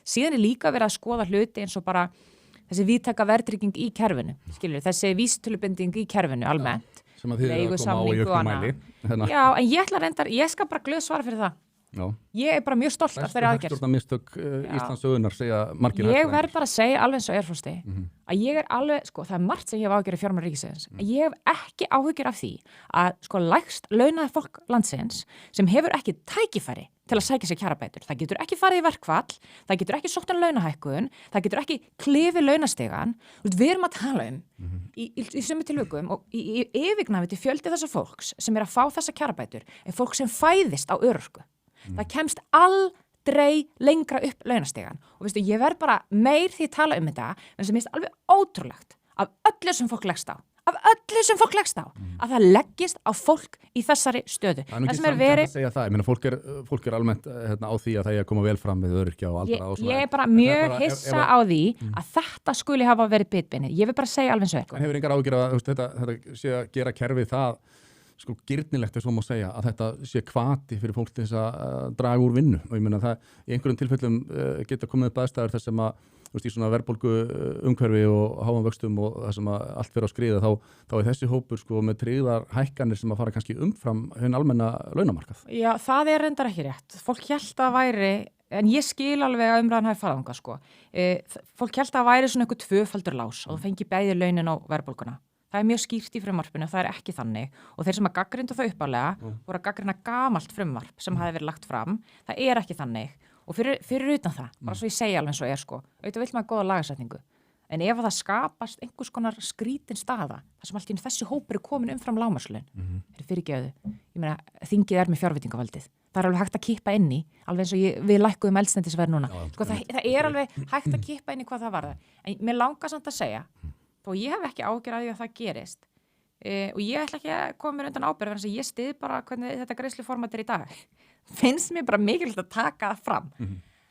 síðan líka verið að skoða hluti eins og bara þessi víðtæka verðtrygging í kerfinu, skilur, þessi vísitölubinding í kerfinu almennt, sem að þið eru að koma á í auknum mæli. Já, en ég skal bara glöð svara fyrir það. Já. Ég bara mjög stolt af þeirri aðgerð. Stærsta mistök Íslandssögunnar segja margir. Ég verð bara að segja alveg eins og Frosti, að ég alveg, sko, það margt sem ég hef áhyggjur af fjármál ríkisins, ég hef ekki áhyggjur af því að, sko, lægst launaði fólk landsins sem hefur ekki tækifæri til að sækja sér kjarabætur. Það getur ekki farið í verkfall, það getur ekki sótt launahækkun, það getur ekki klifið launastigann. Við erum að tala í sömu tilvikum og í yfirgnæfi til fjöldi þessa fólks sem er að fá þessa kjarabætur er fólk sem fæðist á örorku. Það kemst aldrei lengra upp launastigann og veistu, ég verð bara meir því að tala þetta en sem minnst alveg ótrúlegt af öllu sem fólk leggst á að það leggist á fólk í þessari stöðu. Það er ekki samt að segja það, ég meina fólk er almennt á því að það er að koma vel fram með öryrkja og aldra og svona. Ég er bara mjög hissa á því að þetta skuli hafa verið bitbeinið. Ég vil bara segja alveg eins og En hefur engar áhyggjur að þetta sé að gera kerfið það sko girnilegt þess að má segja að þetta sé hvati fyrir fólk til þess að draga úr vinnu og ég meina það í einhverjum tilfellum geta komið upp aðstæður þess sem að í svona verðbólgu umhverfi og háum vöxtum og það sem að allt fyrir á skriða þá er þessi hópur sko með tryggðar hækkanir sem að fara kannski umfram hinn almenna launamarkað. Já, það er reyndar ekki rétt. Fólk hélt að væri, en ég skil alveg að umræðan hafi farið þangað sko. Fólk hélt að væri svona eitthvað tvöfaldur lás og það fengi bæði launin á verðbólguna. Það er mjög skýrt í frumvarpinu, það er ekki þannig og þeir sem að gagnrýndu það uppalega voru að gagnrýna gamalt frumvarp sem hafi verið lagt fram, það er ekki þannig og fyrir utan það, bara svo ég segja alveg eins og sko, auðvitað vill maður góða lagasetningu en ef það skapast einhvers konar skrítin staða, þar sem allt í þessi hópur er komin umfram lágmarkslaun, er fyrirgefðu, ég meina þingið er með fjárveitingavaldið, það er alveg hægt að kippa inn í, alveg eins og við lækkuðum eldsneytisverð núna, sko, það er alveg hægt að kippa inn í hvað það varðar, en mér langar samt að segja og ég hef ekki áhyggjur af því að það gerist og ég ætla ekki að koma mér undan ábyrgð þannig að ég styð bara hvernig þetta greiðsluformat er í dag. Finnst mér bara mikilvægt að taka það fram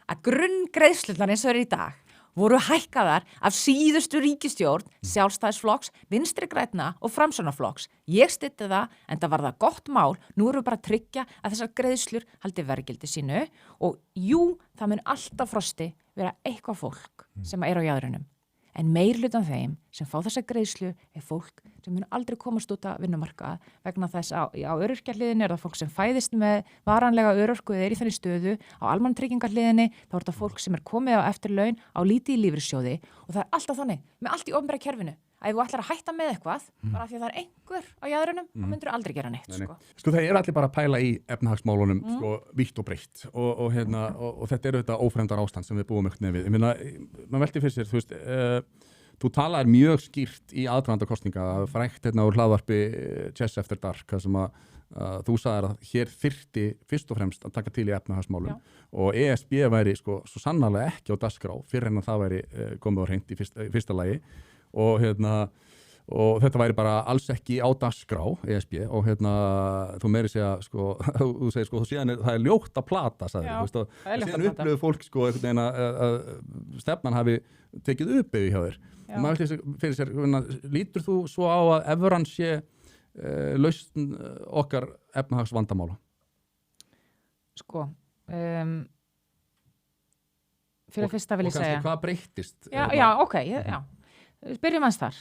að grunngreiðslurnar eins og eru í dag voru hækkaðar af síðustu ríkisstjórn, Sjálfstæðisflokks, Vinstri grænna og Framsóknarflokks. Ég styddi það, en það var það gott mál. Nú erum við bara að tryggja að þessar greiðslur haldi verðgildi sínu og jú, það mun alltaf Frosti vera eitthvað fólk sem er á jaðrinum. En meirhlutan þeim sem fá þessa greiðslu er fólk sem mun aldrei komast út að vinnumarkað vegna þess á öryrkjahliðinni er það fólk sem fæðist með varanlega örorku eða er í þannig stöðu, á almannatryggingarhliðinni þá er þetta fólk sem er komið á eftirlaun á lítið í lífeyrissjóði og það er alltaf þannig með allt í opinbera kerfinu að ef þú ætlar að hætta með eitthvað bara því að það er einhver á jaðrinum þá myndir þú aldrei gera neitt. Sko það er allir bara að pæla í efnahagsmálunum sko vítt og breytt og þetta er auðvitað ófremdar ástand sem við búum ekkert við. Ég meina, maður velti fyrir sér, þú veist, þú talar mjög skýrt í aðdraganda kosninga, frækt úr hlaðvarpi Chess After Dark, það sem að þú sagðir að hér þyrfti fyrst og fremst að taka til í efnahagsmálum og ESB væri sko svo sannarlega ekki á dagskrá fyrir en að það væri komið á hreint í fyrsta lagi og þetta væri bara alls ekki á dagskrá ESB og þú meiri segja sko, þú segir sko, það er ljótt að plata, sagði þú veist, og síðan upplöfu fólk sko einhvern veginn að stefnan hafi tekið upp yfir hjá þér. Maður fyrir sér, lítur þú svo á að evran sé lausn okkar efnahagsvandamála? Sko, fyrir fyrsta vil ég segja. Og kannski hvað breyttist? Já, ok, byrjum aðeins þar.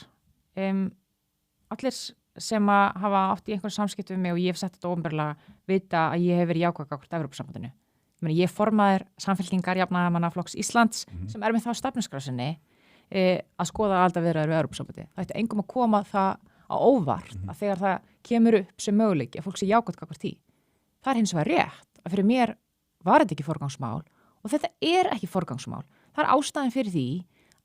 Allir sem að hafa átt í einhverjum samskiptum við mig og ég hef sett þetta óumberlega vita að ég hef verið jákvæð gagnvart Evrópusambandinu. Ég formaður Samfylkingar Jafnaðarmannaflokks Íslands sem er með þá stefnuskrá sinni að skoða aðildarviðræður við Evrópusambandið. Það ætti engum að koma það á óvart að þegar það kemur upp sem möguleiki að fólk sé jákvæð gagnvart því. Það er hins vegar rétt að fyrir mér var þetta ekki forgangsmál og þetta er ekki forgangsmál. Það er ástæðan fyrir því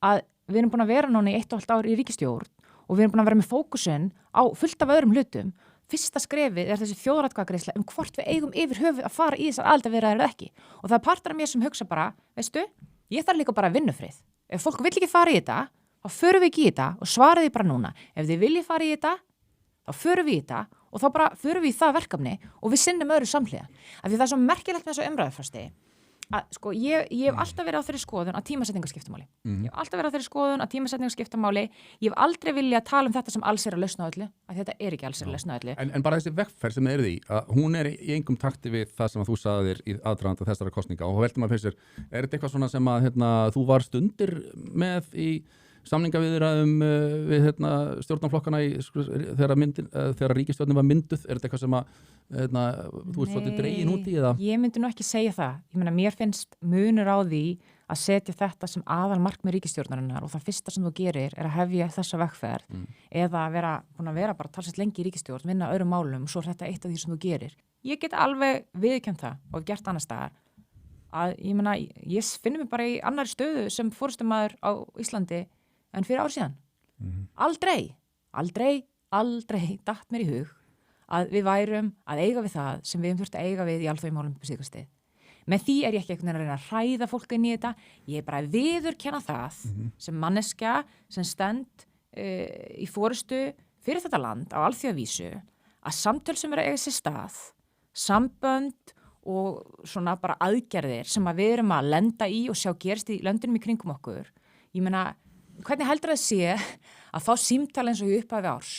að við erum búin að vera núna í 1,5 ár í ríkisstjórn og við erum búin að vera með fókusinn á fullt af öðrum hlutum. Fyrsta skrefið er þessi þjóðaratkvæðagreiðsla hvort við eigum yfir höfuð að fara í þessar aðildarviðræður eða ekki. Og það er partur af mér sem hugsa bara, veistu, ég þarf líka bara vinnufrið. Ef fólk vill ekki fara í þetta, þá förum við ekki í þetta og svara því bara núna. Ef þið viljið fara í þetta, þá förum við í þetta og þá bara förum við í það verkefni og við sinnum öðru samhliða. Af því það er svo merkilegt með þessu umræðu, Frosti, Sko, ég hef alltaf verið á þeirri skoðun að tímasetningar skipta máli. Ég hef alltaf verið á þeirri skoðun að tímasetningar skipta máli. Ég hef aldrei viljað tala um þetta sem alls að lausna á öllu, að þetta ekki alls að lausna á öllu. En bara þessi vegferð sem þið eruð í, að hún í engum takti við það sem að þú sagðir í aðdraganda þessara kosninga og veltum að fyrir sér, þetta eitthvað svona sem að þú varst undir með í samningaviðræðum við stjórnarflokkana þegar ríkisstjórnin var mynduð, þetta eitthvað sem að þú ert svolítið dregin út í eða? Ég myndi nú ekki segja það. Ég meina, mér finnst munur á því að setja þetta sem aðal markmið ríkisstjórnarinnar og það fyrsta sem þú gerir að hefja þessa vegferð eða búin að vera bara talsett lengi í ríkisstjórn, vinna öðrum málum, svo er þetta eitt af því sem þú gerir. Ég get alveg viðurkennt það og hef gert annars staðar að ég meina, ég finnum mig bara í annari stöðu sem forystummaður á Íslandi en fyrir ár síðan. Aldrei datt mér í hug að við værum að eiga við það sem við þurfum að eiga við í alþjóðamálum upp á síðkastið. Með því er ég ekki einhvern veginn að reyna að hræða fólk inn í þetta. Ég er bara að viðurkenna það sem manneskja sem stend í forystu fyrir þetta land á alþjóðavísu að samtöl sem eru að eiga sér stað, sambönd og svona bara aðgerðir sem að við erum að lenda í og sjá gerst í löndunum í kringum okkur. Ég meina, hvernig heldur það sé að fá símtal eins og í upphafi árs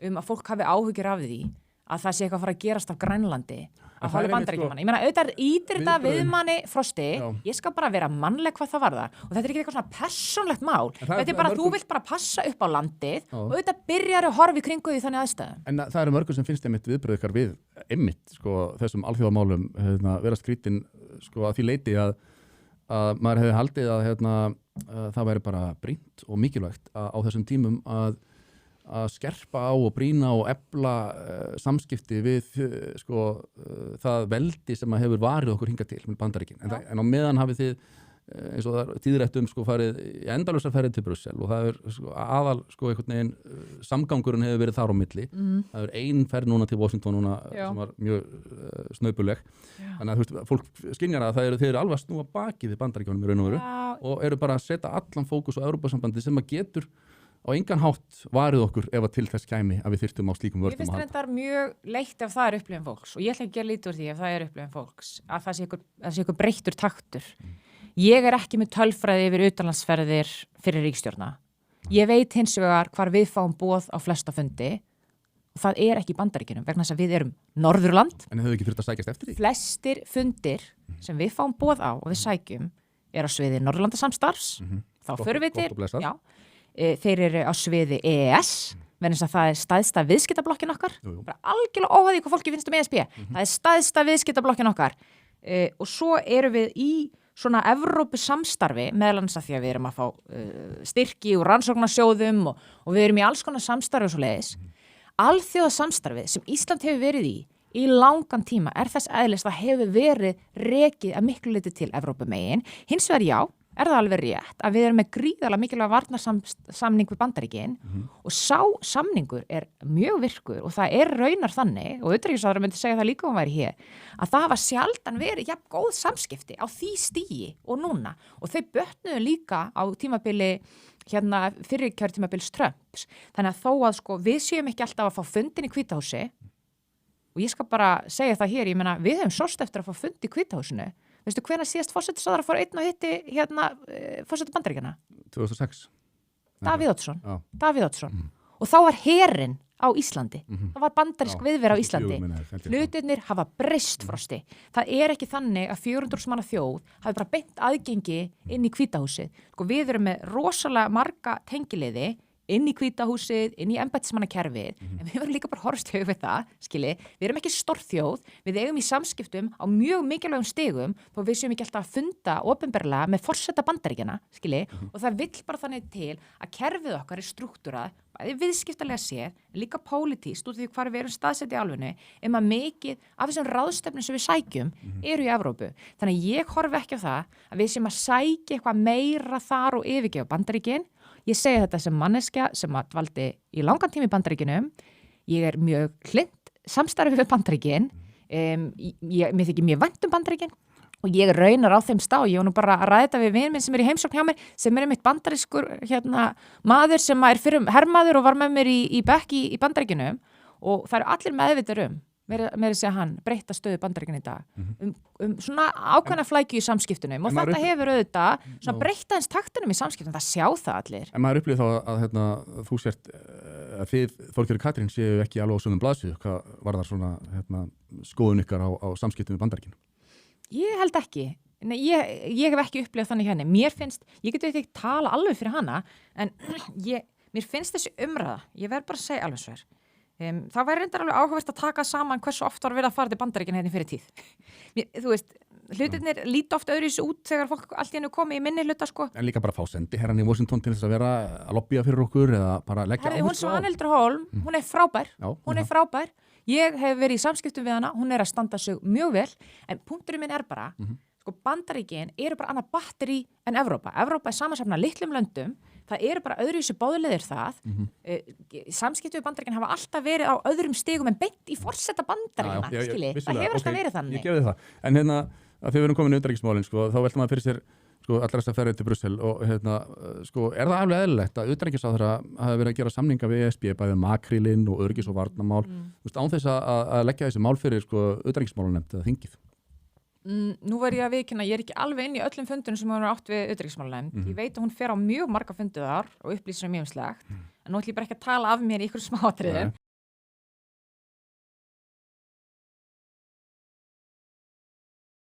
að fólk hafi áhyggjur af því að það sé eitthvað að fara að gerast af Grænlandi að hálfa Bandaríkjamanna. Ég meina, auðvitað ítir þetta við manni Frosti, ég skal bara vera mannleg hvað það varðar og þetta er ekki eitthvað svona persónlegt mál. Þetta er bara, þú vilt bara passa upp á landið og auðvitað byrjar að horfa í kringu því þannig aðstæðum. En það eru mörgur sem finnst einmitt viðbröð ykkar við þessum alþjóðamálum vera skrítin að því leiti að maður hefði haldið að það væri bara brýnt og mikilvægt á þessum tímum að skerpa á og brýna og efla samskipti við það veldi sem að hefur varið okkur hingað til með Bandaríkin. En á meðan hafið þið eins og það tíðrættum farið í endalausar ferðir til Brussel og það er aðal einhvern veginn samgangurinn hefur verið þar á milli. Það er ein ferð núna til Washington núna sem var mjög snaupuleg. Þannig að fólk skynjar að þeir eru alveg að snúa bakið við Bandaríkjunum í raun og veru og eru bara að setja allan fókus á Evrópusambandi sem að getur á engan hátt varið okkur ef að til þess kæmi að við þyrftum á slíkum vörðum að halda. Ég finnst reyndar mjög leitt ef það er upplifun fólks og ég ætla ekki að gera lítið úr því ef það er upplifun fólks að það sé ykkur breyttur taktur. Ég er ekki með tölfræði yfir utanlandsferðir fyrir ríkisstjórna. Ég veit hins vegar hvar við fáum boð á flesta fundi og það er ekki í Bandaríkjunum vegna þess að við erum Norðurland. En hefur ekki þurft að sækjast eftir því? Flestir fundir sem við fáum boð á og við sækjum er á sviði Norðurlandasamstarfs. Þá förum við til, þeir eru á sviði EES, vegna þess að það er stæðsta viðskiptablokkin okkar. Bara algjörlega óháð hvað fólki finnst ESB. Það er stæðsta viðskiptablokkin okkar. Og svo erum við í svona Evrópusamstarfi, meðal annars að því að við erum að fá styrki úr rannsóknarsjóðum og við erum í alls konar samstarfi og svo leiðis. Alþjóðasamstarfi sem Ísland hefur verið í langan tíma er þess eðlis það hefur verið rekið að miklu leyti til Evrópumegin. Hins vegar er það alveg rétt að við erum með gríðarlega mikilvæga varnarsamning við Bandaríkin og sá samningur er mjög virkur og það er raunar þannig og utanríkisráðherra myndi segja það líka væri hér að það hafa sjaldan verið jafn góð samskipti á því stigi og núna og þau bötnuðu líka á tímabili fyrir kjörtímabils Trumps þannig að þó að við séum ekki alltaf að fá fundin í Hvítahúsi og ég skal bara segja það hér, ég meina við höfum sóst eftir að fá fund í Hvítahúsinu. Veistu hvenær síðast forsætisráðherra fór einn og hitti forsæti Bandaríkjanna? 2006. Davíð Oddsson. Og þá var herinn á Íslandi. Það var bandarísk viðvera á Íslandi. Hlutirnir hafa breyst Frosti. Það er ekki þannig að 400 manna þjóð hafi bara beint aðgengi inn í Hvítahúsið. Við erum með rosalega marga tengiliði inn í Hvítahúsið, inn í embættismannakerfið, en við verðum líka bara horfst við það, við erum ekki stórþjóð, við eigum í samskiptum á mjög mikilvægum stigum, þó við séum ekki alltaf að funda opinberlega með forseta Bandaríkjanna, og það vill bara þannig til að kerfið okkar er strúktúrað, bæði viðskiptalega séð, líka pólitískt út af því hvar við erum staðsett í álfunni, að mikið af þessum ráðstefnum sem við sækjum eru í Evrópu. Þannig að ég horfi ekki á það að við séum að sækja eitthvað meira þar og yfirgefa Bandaríkin. Ég segi þetta sem manneskja sem að dvaldi í langan tíma í Bandaríkinum. Ég er mjög hlynnt samstarfi við Bandaríkin. Mér þykir mjög vænt Bandaríkin og ég raunar á þeim stað. Ég var nú bara að ræða þetta við vin minn sem er í heimsókn hjá mér, sem er mitt bandarískur maður sem er fyrir hermaður og var með mér í bekk í Bandaríkinum og það eru allir meðvitaðir meira segja hann, breytta stöðu Bandaríkjanna í dag, svona ákveðna flækju í samskiptunum og þetta hefur auðvitað svona breytta eins taktunum í samskiptunum, það sjá það allir. En maður upplýði þá að þú sért að þið, Þorgerður Katrín, séu ekki alveg á sömum blaðsíðu, hvað var það svona skoðun ykkar á samskiptum við Bandaríkjana? Ég held ekki. Nei, ég hef ekki upplifað þannig henni. Mér finnst, ég get ekki tala alveg fyrir hana, en mér finnst þessi umræða, ég verð bara að segja alveg sver. Það væri reyndar alveg áhugavert að taka saman hversu oft var verið að fara til Bandaríkjanna hérna fyrir tíð. Þú veist, hlutirnir líta oft öðruvísi út þegar fólk allt í einu komið í minni hluta, sko. En líka bara fá sendi herran í Washington til þess að vera að lobbya fyrir okkur eða bara leggja áherslu á. Hún Svanhildur Hólm, hún er frábær. Já, hún er frábær. Ég hef verið í samskiptum við hana, hún er að standa sig mjög vel, en punkturinn minn er bara, sko Bandaríkin eru bara annað batteri en Evrópa. Evrópa er samansafna litlum löndum, það eru bara öðruvísi báðulegðir það. Samskipti við Bandaríkin hafa alltaf verið á öðrum stigum en beint í forseta Bandaríkjanna, skilji. Það hefur alltaf verið þannig. Ég gefði það. En hérna, að þið verðum komin í utanríkismálin, sko, þá veltum maður fyrir sér allra þess að ferja til Brussel og sko, er það alveg eðlilegt að utanríkisráðherra hafi verið að gera samninga við ESB, bæði makrílinn og öryggis- og varnarmál, án þess að leggja þessi mál fyrir utanríkismálanefnd eða þingið? Nú var ég að viðkynna, ég er ekki alveg inn í öllum fundunum sem hún er átt við utanríkismálanefnd. Ég veit að hún fer á mjög marga fundu þar og upplýsir mjög slegt, en nú ætlum ég bara ekki að tala af mér í ykkur smáatriðum.